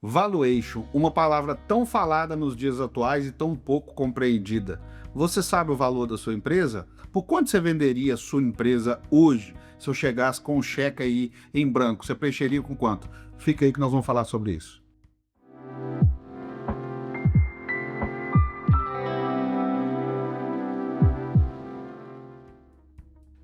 Valuation, uma palavra tão falada nos dias atuais e tão pouco compreendida. Você sabe o valor da sua empresa? Por quanto você venderia a sua empresa hoje? Se eu chegasse com um cheque aí em branco, você preencheria com quanto? Fica aí que nós vamos falar sobre isso.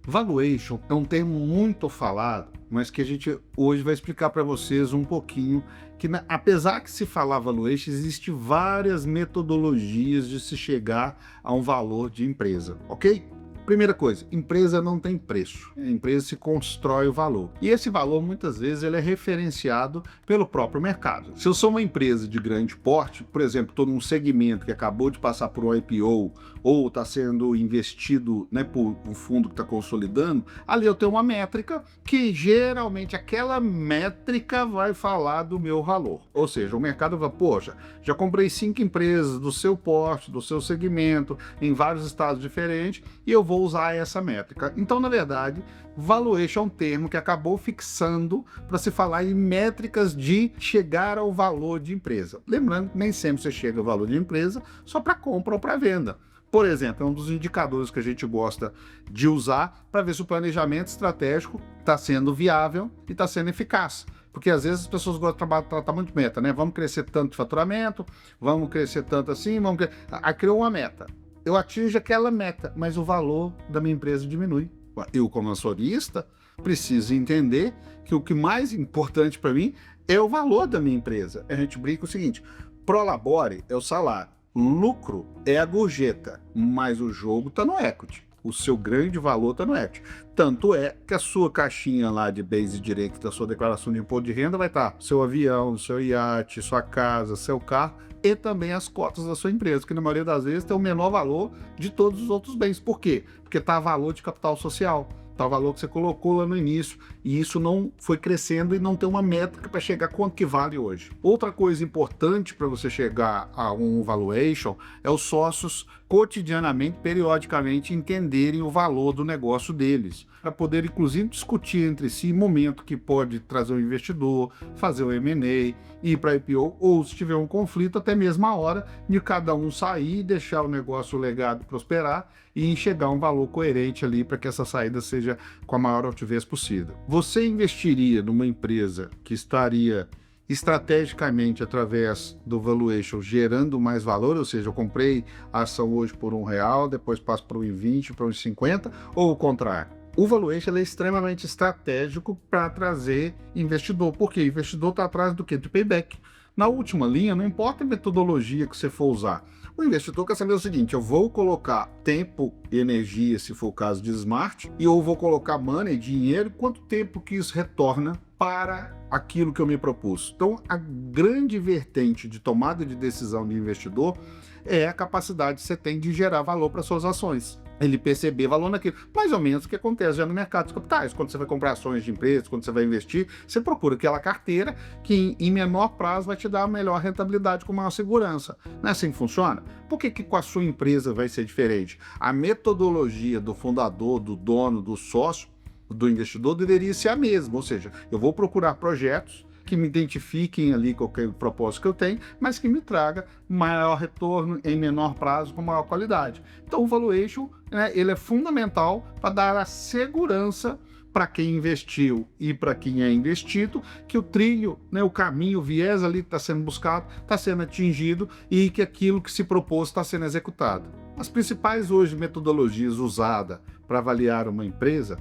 Valuation é um termo muito falado, mas que a gente hoje vai explicar para vocês um pouquinho que, apesar que se falar valuation, existe várias metodologias de se chegar a um valor de empresa, ok? Primeira coisa, empresa não tem preço, a empresa se constrói o valor. E esse valor, muitas vezes, ele é referenciado pelo próprio mercado. Se eu sou uma empresa de grande porte, por exemplo, estou num segmento que acabou de passar por um IPO ou está sendo investido, né, por um fundo que está consolidando, ali eu tenho uma métrica que geralmente aquela métrica vai falar do meu valor. Ou seja, o mercado vai, poxa, já comprei 5 empresas do seu porte, do seu segmento, em vários estados diferentes, e eu vou usar essa métrica. Então, na verdade, valuation é um termo que acabou fixando para se falar em métricas de chegar ao valor de empresa. Lembrando que nem sempre você chega ao valor de empresa só para compra ou para venda. Por exemplo, é um dos indicadores que a gente gosta de usar para ver se o planejamento estratégico está sendo viável e está sendo eficaz. Porque às vezes as pessoas gostam de tratar muito de meta, né? Vamos crescer tanto de faturamento, vamos crescer tanto assim, Aí criou uma meta. Eu atingo aquela meta, mas o valor da minha empresa diminui. Eu, como acionista, preciso entender que o que mais importante para mim é o valor da minha empresa. A gente brinca o seguinte: prolabore é o salário, lucro é a gorjeta, mas o jogo está no equity. O seu grande valor está no equity. Tanto é que a sua caixinha lá de bens e direitos da sua declaração de imposto de renda vai estar seu avião, seu iate, sua casa, seu carro e também as cotas da sua empresa, que na maioria das vezes tem o menor valor de todos os outros bens. Por quê? Porque está valor de capital social. Tá o valor que você colocou lá no início, e isso não foi crescendo e não tem uma métrica para chegar quanto que vale hoje. Outra coisa importante para você chegar a um valuation é os sócios cotidianamente, periodicamente, entenderem o valor do negócio deles, para poder inclusive discutir entre si momento que pode trazer um investidor, fazer um M&A, ir para IPO, ou se tiver um conflito, até mesmo a hora de cada um sair e deixar o negócio legado prosperar e chegar a um valor coerente ali para que essa saída seja com a maior altivez possível. Você investiria numa empresa que estaria estrategicamente através do valuation gerando mais valor, ou seja, eu comprei a ação hoje por R$1, depois passo para R$1,20, para R$1,50, ou o contrário? O valuation é extremamente estratégico para trazer investidor, porque o investidor está atrás do quê? Do payback. Na última linha, não importa a metodologia que você for usar, o investidor quer saber o seguinte: eu vou colocar tempo e energia, se for o caso de smart, e eu vou colocar money, dinheiro, quanto tempo que isso retorna para aquilo que eu me propus. Então, a grande vertente de tomada de decisão do investidor é a capacidade que você tem de gerar valor para suas ações. Ele perceber valor naquilo. Mais ou menos o que acontece já no mercado dos capitais. Quando você vai comprar ações de empresas, quando você vai investir, você procura aquela carteira que em menor prazo vai te dar a melhor rentabilidade com maior segurança. Não é assim que funciona? Por que com a sua empresa vai ser diferente? A metodologia do fundador, do dono, do sócio, do investidor deveria ser a mesma. Ou seja, eu vou procurar projetos que me identifiquem ali com o propósito que eu tenho, mas que me traga maior retorno em menor prazo com maior qualidade. Então o valuation, né, ele é fundamental para dar a segurança para quem investiu e para quem é investido, que o trilho, né, o caminho, o viés ali que está sendo buscado, está sendo atingido e que aquilo que se propôs está sendo executado. As principais hoje metodologias usadas para avaliar uma empresa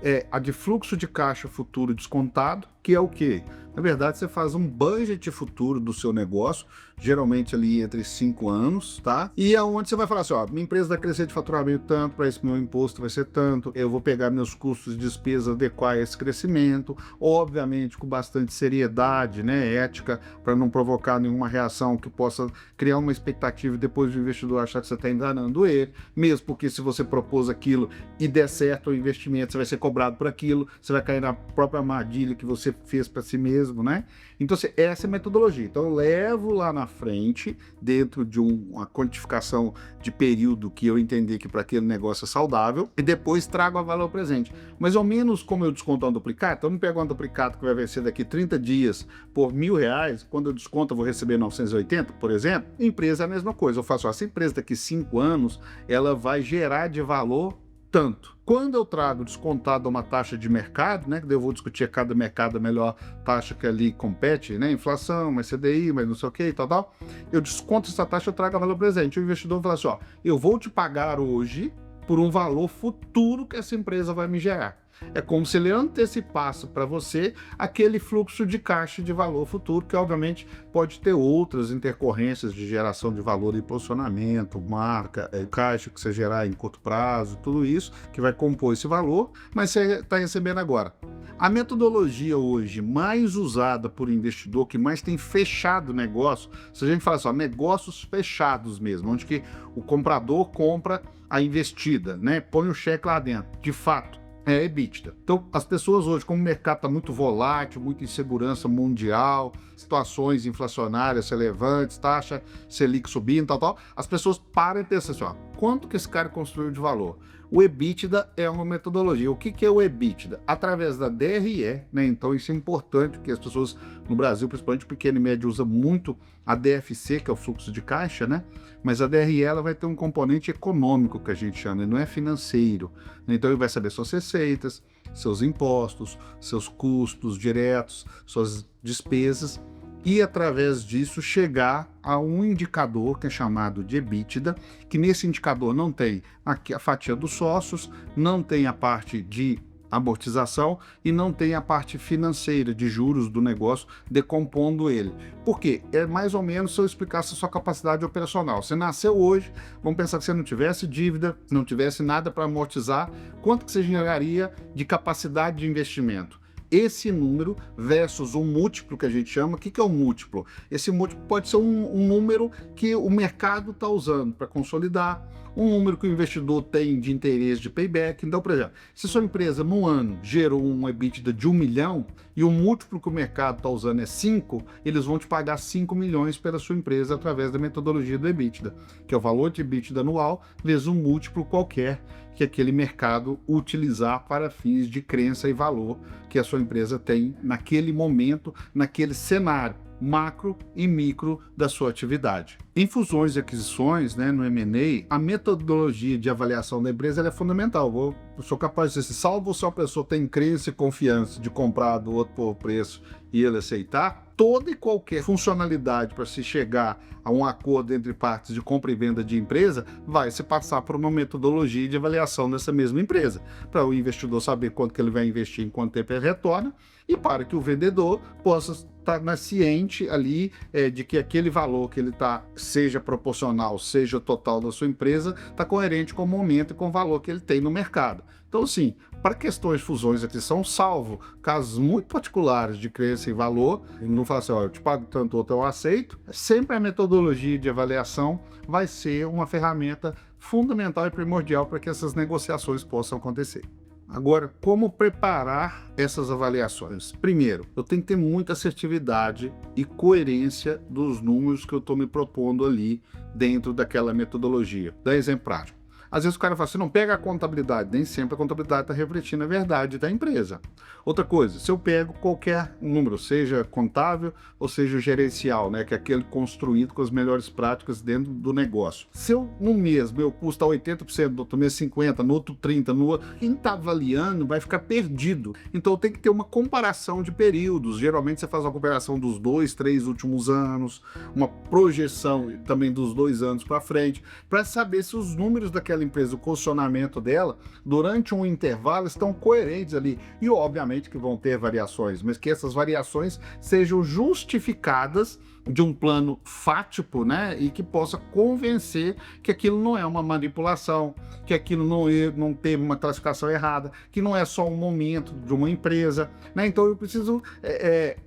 é a de fluxo de caixa futuro descontado, que é o quê? Na verdade, você faz um budget futuro do seu negócio, geralmente ali entre 5 anos, tá? E é onde você vai falar assim, ó, minha empresa vai crescer de faturamento tanto, para esse meu imposto vai ser tanto, eu vou pegar meus custos de despesa, adequar esse crescimento, obviamente com bastante seriedade, né, ética, para não provocar nenhuma reação que possa criar uma expectativa e depois o investidor achar que você está enganando ele, mesmo porque se você propôs aquilo e der certo o investimento, você vai ser cobrado por aquilo, você vai cair na própria armadilha que você você fez para si mesmo, né? Então, assim, essa é a metodologia. Então, eu levo lá na frente, dentro de uma quantificação de período que eu entender que para aquele negócio é saudável, e depois trago a valor presente. Mais ou menos como eu desconto um duplicado, então eu não pego um duplicado que vai vencer daqui 30 dias por R$1.000, quando eu desconto eu vou receber 980, por exemplo. Empresa é a mesma coisa. Eu faço, essa empresa daqui 5 anos, ela vai gerar de valor tanto. Quando eu trago descontado uma taxa de mercado, né, que eu vou discutir a cada mercado a melhor taxa que ali compete, né, inflação, mais CDI, mais não sei o que e tal, eu desconto essa taxa, eu trago a valor presente. O investidor fala assim, ó, eu vou te pagar hoje por um valor futuro que essa empresa vai me gerar. É como se ele antecipasse para você aquele fluxo de caixa de valor futuro, que obviamente pode ter outras intercorrências de geração de valor e posicionamento, marca, caixa que você gerar em curto prazo, tudo isso que vai compor esse valor, mas você está recebendo agora. A metodologia hoje mais usada por investidor, que mais tem fechado negócio, se a gente fala assim, negócios fechados mesmo, onde que o comprador compra a investida, né? Põe o cheque lá dentro, de fato. É EBITDA. Então, as pessoas hoje, como o mercado está muito volátil, muita insegurança mundial, situações inflacionárias relevantes, taxa Selic subindo, tal, as pessoas param e pensam assim, ó, quanto que esse cara construiu de valor? O EBITDA é uma metodologia. O que é o EBITDA? Através da DRE, né? Então isso é importante, porque as pessoas no Brasil, principalmente pequeno e médio, usam muito a DFC, que é o fluxo de caixa, né? Mas a DRE ela vai ter um componente econômico, que a gente chama, não é financeiro. Então ele vai saber suas receitas, seus impostos, seus custos diretos, suas despesas, e através disso chegar a um indicador que é chamado de EBITDA, que nesse indicador não tem a fatia dos sócios, não tem a parte de amortização e não tem a parte financeira de juros do negócio decompondo ele. Por quê? É mais ou menos se eu explicasse a sua capacidade operacional. Você nasceu hoje, vamos pensar que você não tivesse dívida, não tivesse nada para amortizar, quanto que você geraria de capacidade de investimento? Esse número versus um múltiplo que a gente chama. O que é um múltiplo? Esse múltiplo pode ser um número que o mercado está usando para consolidar, um número que o investidor tem de interesse de payback. Então, por exemplo, se sua empresa no ano gerou um EBITDA de 1 milhão e o múltiplo que o mercado está usando é 5, eles vão te pagar 5 milhões pela sua empresa através da metodologia do EBITDA, que é o valor de EBITDA anual vezes um múltiplo qualquer que aquele mercado utilizar para fins de crença e valor que a sua empresa tem naquele momento, naquele cenário macro e micro da sua atividade. Em fusões e aquisições, né, no M&A, a metodologia de avaliação da empresa ela é fundamental. Eu sou capaz de dizer, salvo se a pessoa tem crença e confiança de comprar do outro por preço e ele aceitar, toda e qualquer funcionalidade para se chegar a um acordo entre partes de compra e venda de empresa vai se passar por uma metodologia de avaliação dessa mesma empresa, para o investidor saber quanto que ele vai investir, em quanto tempo ele retorna, e para que o vendedor possa estar ciente ali de que aquele valor que ele está, seja proporcional, seja total da sua empresa, está coerente com o momento e com o valor que ele tem no mercado. Então, sim, para questões de fusões e aquisição, salvo casos muito particulares de crença e valor, não fala assim, ó, eu te pago tanto, outro eu aceito, sempre a metodologia de avaliação vai ser uma ferramenta fundamental e primordial para que essas negociações possam acontecer. Agora, como preparar essas avaliações? Primeiro, eu tenho que ter muita assertividade e coerência dos números que eu estou me propondo ali dentro daquela metodologia. Dá exemplo prático. Às vezes o cara fala assim, não pega a contabilidade, nem sempre a contabilidade está refletindo a verdade da empresa. Outra coisa, se eu pego qualquer número, seja contábil ou seja gerencial, né, que é aquele construído com as melhores práticas dentro do negócio. Se eu, no mês, meu custo está 80%, no outro mês 50%, no outro 30%, no outro, quem está avaliando vai ficar perdido. Então tem que ter uma comparação de períodos. Geralmente você faz uma comparação dos 2, 3 últimos anos, uma projeção também dos 2 anos para frente, para saber se os números daquela empresa, o posicionamento dela, durante um intervalo, estão coerentes ali. E obviamente que vão ter variações, mas que essas variações sejam justificadas de um plano fático, né? E que possa convencer que aquilo não é uma manipulação, que aquilo não teve uma classificação errada, que não é só um momento de uma empresa, né? Então eu preciso,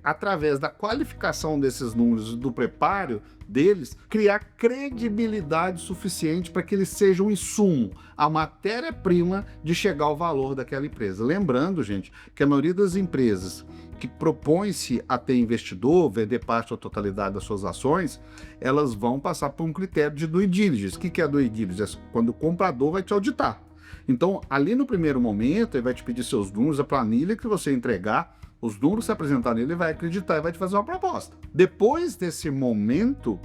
através da qualificação desses números, do preparo deles, criar credibilidade suficiente para que eles sejam um insumo, a matéria-prima de chegar ao valor daquela empresa. Lembrando, gente, que a maioria das empresas que propõe-se a ter investidor, vender parte ou totalidade das suas ações, elas vão passar por um critério de due diligence. O que é due diligence? É quando o comprador vai te auditar. Então, ali no primeiro momento, ele vai te pedir seus números, a planilha que você entregar, os números que você apresentar nele, ele vai acreditar e vai te fazer uma proposta. Depois desse momento,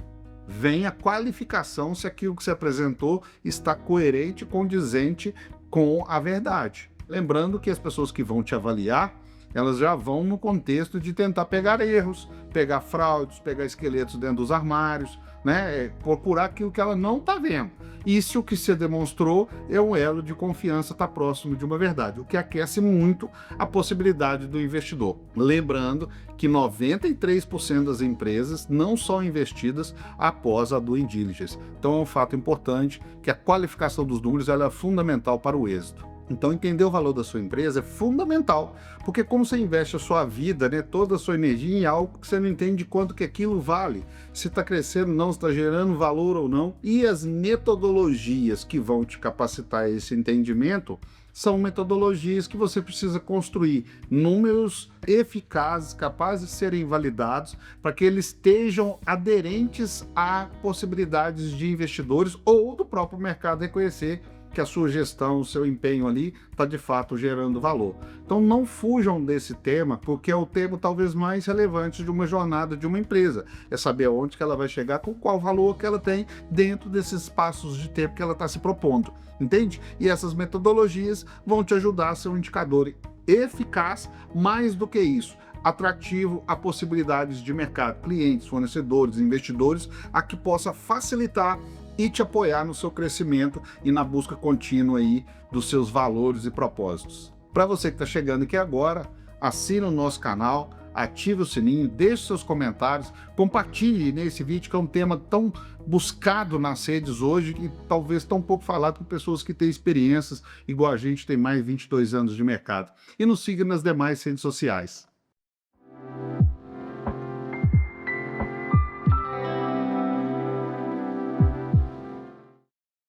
vem a qualificação se aquilo que você apresentou está coerente e condizente com a verdade. Lembrando que as pessoas que vão te avaliar, elas já vão no contexto de tentar pegar erros, pegar fraudes, pegar esqueletos dentro dos armários, né? Procurar aquilo que ela não está vendo. E se o que você demonstrou é um elo de confiança, está próximo de uma verdade, o que aquece muito a possibilidade do investidor. Lembrando que 93% das empresas não são investidas após a due diligence. Então é um fato importante que a qualificação dos números ela é fundamental para o êxito. Então, entender o valor da sua empresa é fundamental, porque como você investe a sua vida, né, toda a sua energia em algo que você não entende quanto que aquilo vale, se está crescendo ou não, se está gerando valor ou não, e as metodologias que vão te capacitar esse entendimento são metodologias que você precisa construir números eficazes, capazes de serem validados, para que eles estejam aderentes a possibilidades de investidores ou do próprio mercado reconhecer que a sua gestão, o seu empenho ali está de fato gerando valor. Então não fujam desse tema, porque é o tema talvez mais relevante de uma jornada de uma empresa. É saber onde que ela vai chegar, com qual valor que ela tem dentro desses passos de tempo que ela está se propondo. Entende? E essas metodologias vão te ajudar a ser um indicador eficaz, mais do que isso, atrativo a possibilidades de mercado, clientes, fornecedores, investidores, a que possa facilitar e te apoiar no seu crescimento e na busca contínua aí dos seus valores e propósitos. Para você que está chegando aqui agora, assine o nosso canal, ative o sininho, deixe seus comentários, compartilhe nesse vídeo que é um tema tão buscado nas redes hoje e talvez tão pouco falado por pessoas que têm experiências igual a gente tem mais de 22 anos de mercado. E nos siga nas demais redes sociais.